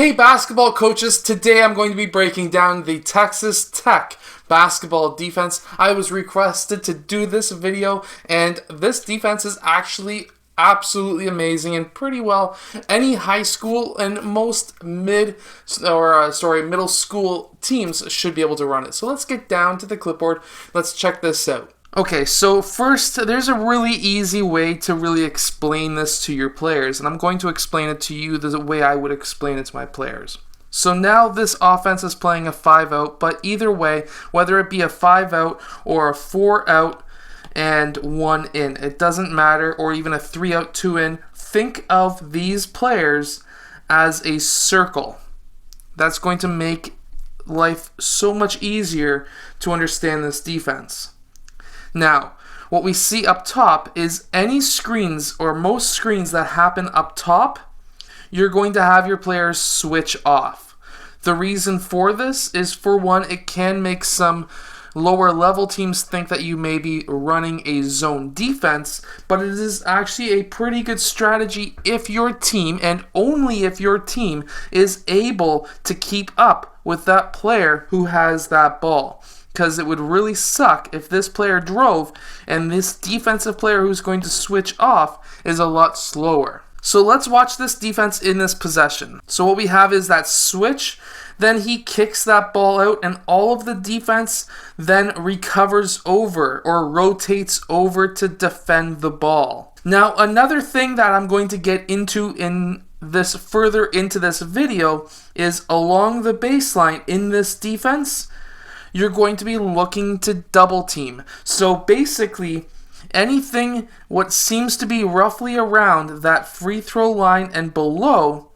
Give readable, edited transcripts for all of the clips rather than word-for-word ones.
Hey basketball coaches, today I'm going to be breaking down the Texas Tech basketball defense. I was requested to do this video, and this defense is actually absolutely amazing and pretty well any high school and most middle school teams should be able to run it. So let's get down to the clipboard. Let's check this out. Okay, so first, there's a really easy way to really explain this to your players, and I'm going to explain it to you the way I would explain it to my players. So now this offense is playing a 5-out, but either way, whether it be a 5-out or a 4-out and 1-in, it doesn't matter, or even a 3-out, 2-in, think of these players as a circle. That's going to make life so much easier to understand this defense. Now, what we see up top is any screens or most screens that happen up top, you're going to have your players switch off. The reason for this is, for one, it can make some lower level teams think that you may be running a zone defense, but it is actually a pretty good strategy if your team, and only if your team, is able to keep up with that player who has that ball. Because it would really suck if this player drove and this defensive player who's going to switch off is a lot slower. So let's watch this defense in this possession. So what we have is that switch, then he kicks that ball out, and all of the defense then recovers over or rotates over to defend the ball. Now, another thing that I'm going to get into in this further into this video is along the baseline in this defense, you're going to be looking to double team. So basically, anything what seems to be roughly around that free throw line and below,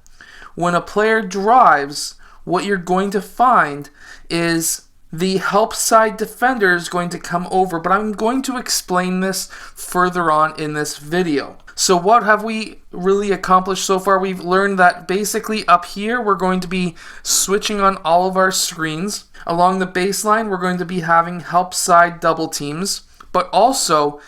when a player drives, what you're going to find is the help side defender is going to come over, but I'm going to explain this further on in this video. So what have we really accomplished so far? We've learned that basically up here we're going to be switching on all of our screens. Along the baseline we're going to be having help side double teams. But also,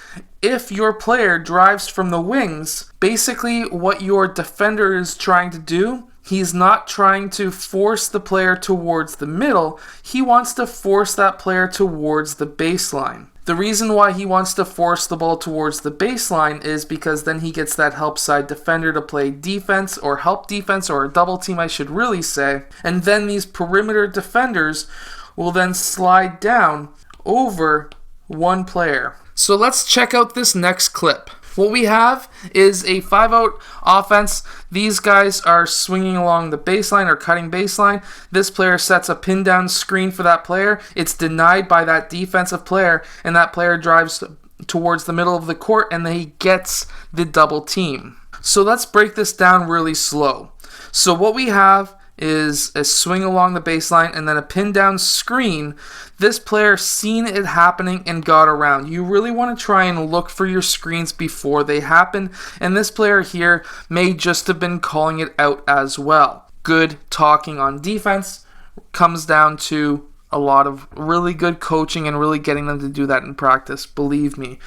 if your player drives from the wings, basically what your defender is trying to do, he's not trying to force the player towards the middle, he wants to force that player towards the baseline. The reason why he wants to force the ball towards the baseline is because then he gets that help side defender to play defense, or help defense, or a double team I should really say, and then these perimeter defenders will then slide down over one player. So let's check out this next clip. What we have is a 5-out offense. These guys are swinging along the baseline or cutting baseline. This player sets a pin down screen for that player. It's denied by that defensive player, and that player drives towards the middle of the court, and then he gets the double team. So let's break this down really slow. So what we have is a swing along the baseline and then a pin down screen. This player seen it happening and got around. You really want to try and look for your screens before they happen, and this player here may just have been calling it out as well. Good talking on defense comes down to a lot of really good coaching and really getting them to do that in practice, believe me.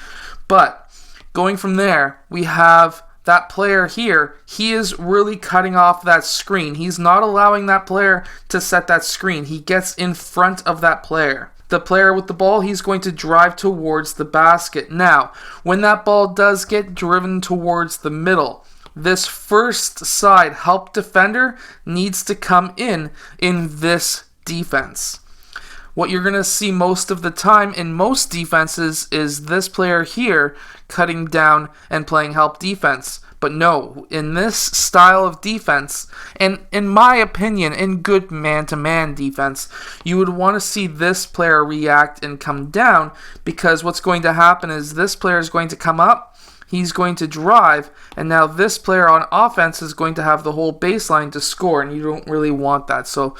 But going from there, we have that player here, he is really cutting off that screen. He's not allowing that player to set that screen. He gets in front of that player. The player with the ball, he's going to drive towards the basket. Now, when that ball does get driven towards the middle, this first side help defender needs to come in this defense. What you're going to see most of the time in most defenses is this player here cutting down and playing help defense. But no, in this style of defense, and in my opinion, in good man-to-man defense, you would want to see this player react and come down, because what's going to happen is this player is going to come up, he's going to drive, and now this player on offense is going to have the whole baseline to score, and you don't really want that. So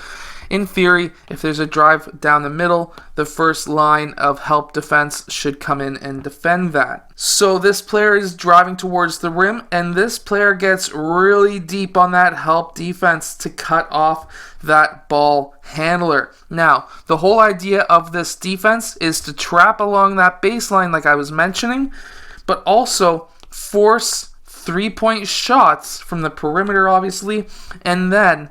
in theory, if there's a drive down the middle, the first line of help defense should come in and defend that. So this player is driving towards the rim, and this player gets really deep on that help defense to cut off that ball handler. Now, the whole idea of this defense is to trap along that baseline like I was mentioning, but also force three-point shots from the perimeter, obviously, and then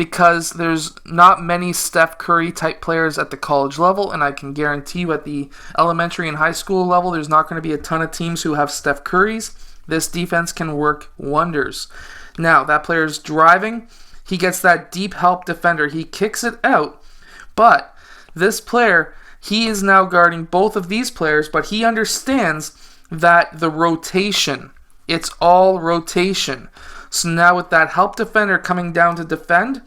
because there's not many Steph Curry type players at the college level, and I can guarantee you at the elementary and high school level, there's not going to be a ton of teams who have Steph Currys. This defense can work wonders. Now, that player's driving. He gets that deep help defender. He kicks it out, but this player, he is now guarding both of these players, but he understands that the rotation, it's all rotation. So now with that help defender coming down to defend,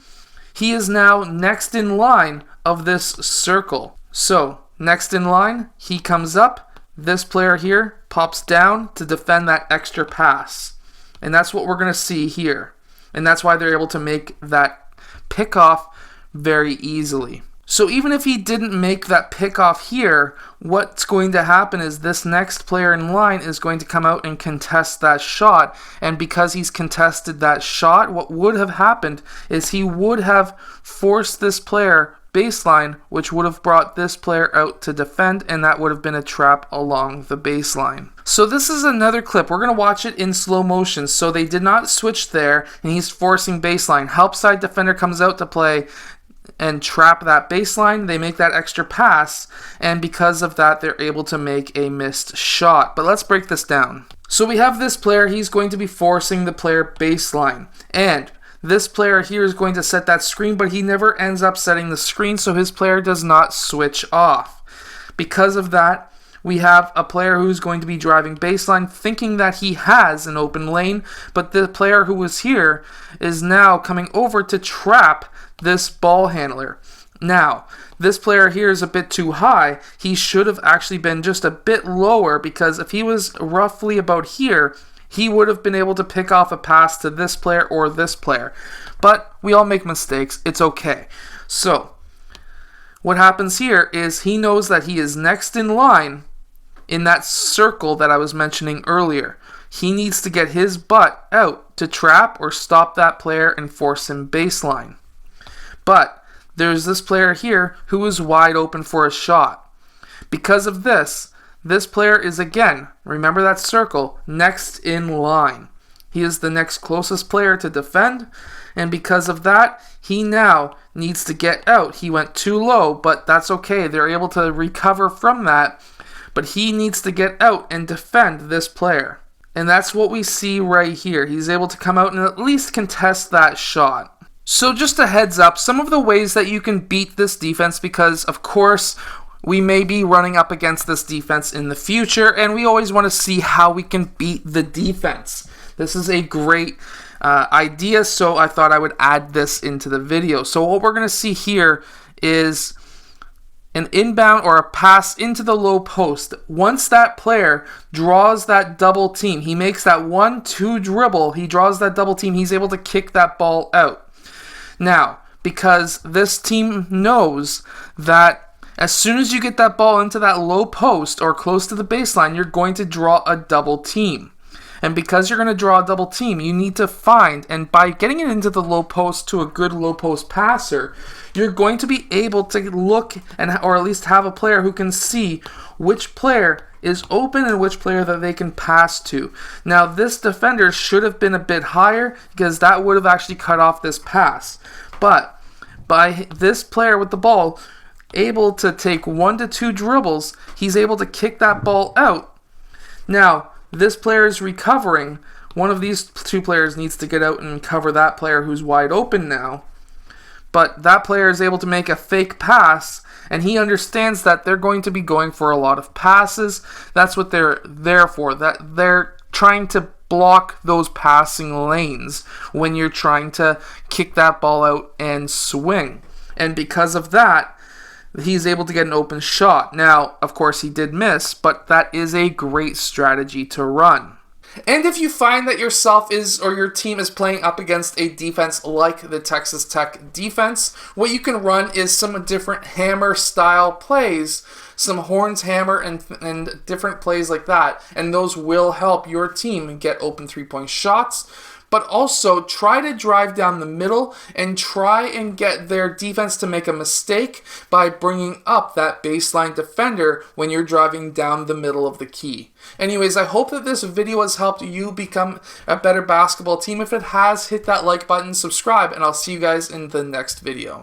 he is now next in line of this circle. So next in line, he comes up. This player here pops down to defend that extra pass. And that's what we're going to see here. And that's why they're able to make that pickoff very easily. So even if he didn't make that pickoff here, what's going to happen is this next player in line is going to come out and contest that shot. And because he's contested that shot, what would have happened is he would have forced this player baseline, which would have brought this player out to defend, and that would have been a trap along the baseline. So this is another clip. We're going to watch it in slow motion. So they did not switch there, and he's forcing baseline. Help side defender comes out to play and trap that baseline. They make that extra pass, and because of that, they're able to make a missed shot. But let's break this down. So we have this player. He's going to be forcing the player baseline, and this player here is going to set that screen, but he never ends up setting the screen, so his player does not switch off. Because of that, we have a player who's going to be driving baseline, thinking that he has an open lane, but the player who was here is now coming over to trap this ball handler. Now, this player here is a bit too high. He should have actually been just a bit lower, because if he was roughly about here, he would have been able to pick off a pass to this player or this player. But we all make mistakes. It's okay. So, what happens here is he knows that he is next in line in that circle that I was mentioning earlier. He needs to get his butt out to trap or stop that player and force him baseline. But there's this player here who is wide open for a shot. Because of this player is, again, remember that circle, next in line. He is the next closest player to defend, and because of that, he now needs to get out. He went too low, but that's okay. They're able to recover from that, but he needs to get out and defend this player. And that's what we see right here. He's able to come out and at least contest that shot. So just a heads up, some of the ways that you can beat this defense, because of course we may be running up against this defense in the future, and we always want to see how we can beat the defense. This is a great idea, so I thought I would add this into the video. So what we're going to see here is an inbound or a pass into the low post. Once that player draws that double team, he makes that 1-2 dribble, he draws that double team, he's able to kick that ball out. Now, because this team knows that as soon as you get that ball into that low post or close to the baseline, you're going to draw a double team. And because you're going to draw a double team, you need to find, and by getting it into the low post to a good low post passer, you're going to be able to look or at least have a player who can see which player is open and which player that they can pass to. Now, this defender should have been a bit higher, because that would have actually cut off this pass. But by this player with the ball able to take 1-2 dribbles, he's able to kick that ball out. Now, this player is recovering. One of these two players needs to get out and cover that player who's wide open now. But that player is able to make a fake pass, and he understands that they're going to be going for a lot of passes. That's what they're there for. That they're trying to block those passing lanes when you're trying to kick that ball out and swing. And because of that, he's able to get an open shot. Now, of course, he did miss, but that is a great strategy to run. And if you find that yourself or your team is playing up against a defense like the Texas Tech defense, what you can run is some different hammer style plays, some horns hammer and different plays like that, and those will help your team get open 3-point shots. but also try to drive down the middle and try and get their defense to make a mistake by bringing up that baseline defender when you're driving down the middle of the key. Anyways, I hope that this video has helped you become a better basketball team. If it has, hit that like button, subscribe, and I'll see you guys in the next video.